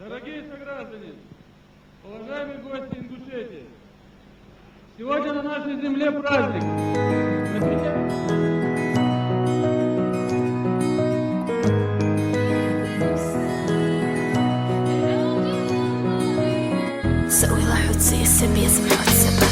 Дорогие сограждане, уважаемые гости Ингушетии, сегодня на нашей земле праздник. سوي لحظتي سبي زمحت سبا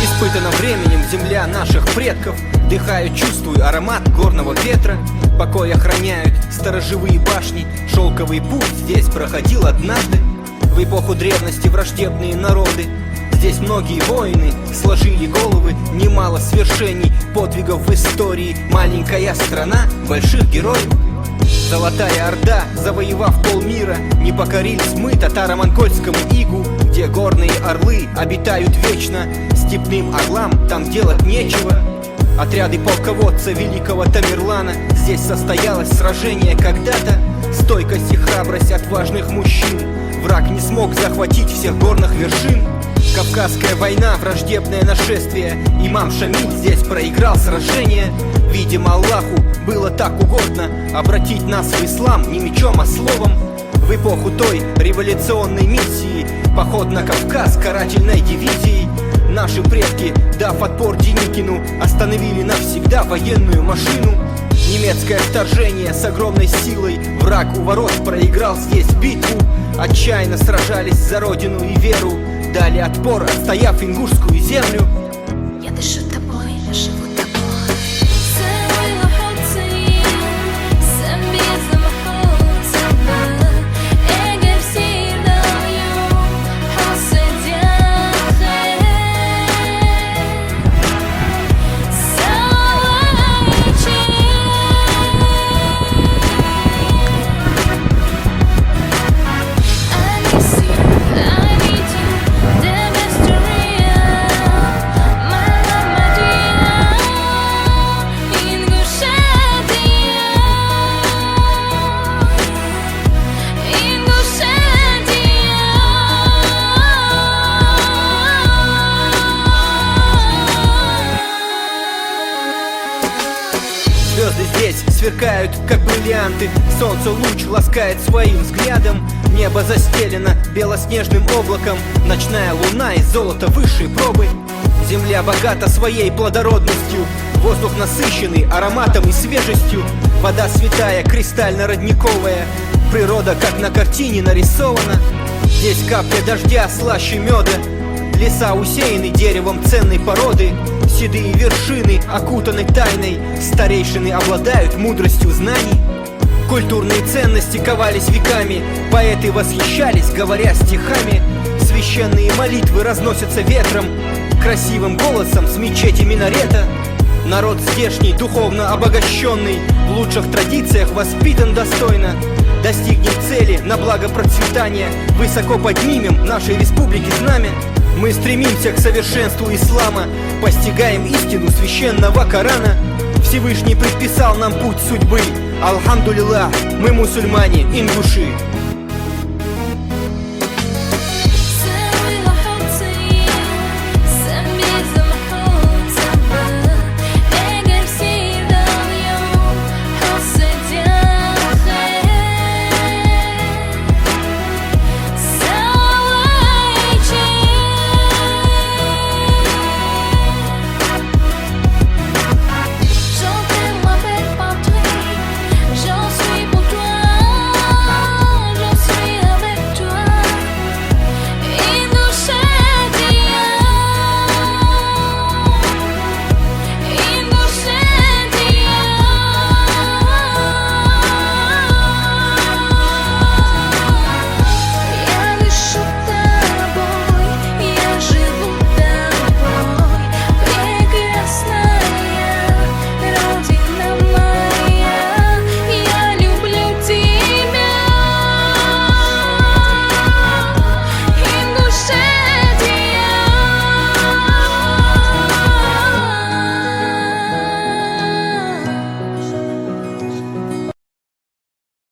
Испытана временем земля наших предков. Дыхаю, чувствую аромат горного ветра. Покой охраняют сторожевые башни. Шелковый путь здесь проходил однажды. В эпоху древности враждебные народы. Здесь многие воины сложили головы. Немало свершений, подвигов в истории. Маленькая страна больших героев. Золотая Орда, завоевав полмира, не покорились мы татаро-монгольскому игу, где горные орлы обитают вечно. Степным орлам там делать нечего. Отряды полководца великого Тамерлана. Здесь состоялось сражение когда-то. Стойкость и храбрость отважных мужчин. Враг не смог захватить всех горных вершин. Кавказская война, враждебное нашествие. Имам Шамиль здесь проиграл сражение. Видимо, Аллаху было так угодно обратить нас в ислам не мечом, а словом. В эпоху той революционной миссии поход на Кавказ карательной дивизией. Наши предки, дав отпор Деникину, остановили навсегда военную машину. Немецкое вторжение с огромной силой. Враг у ворот проиграл здесь битву. Отчаянно сражались за родину и веру. Дали отпор, отстояв ингушскую землю. Я дышу тобой, я живу тобой. Звезды здесь сверкают, как бриллианты. Солнце луч ласкает своим взглядом. Небо застелено белоснежным облаком. Ночная луна из золота высшей пробы. Земля богата своей плодородностью. Воздух насыщенный ароматом и свежестью. Вода святая, кристально-родниковая. Природа, как на картине, нарисована. Здесь капля дождя слаще меда. Леса усеяны деревом ценной породы. Седые вершины окутаны тайной. Старейшины обладают мудростью знаний. Культурные ценности ковались веками. Поэты восхищались, говоря стихами. Священные молитвы разносятся ветром. Красивым голосом с мечети минарета. Народ здешний, духовно обогащенный. В лучших традициях воспитан достойно. Достигнем цели на благо процветания. Высоко поднимем нашей республики знамя. Мы стремимся к совершенству ислама. Постигаем истину священного Корана. Всевышний предписал нам путь судьбы. Алхамдулиллах, мы мусульмане, ингуши.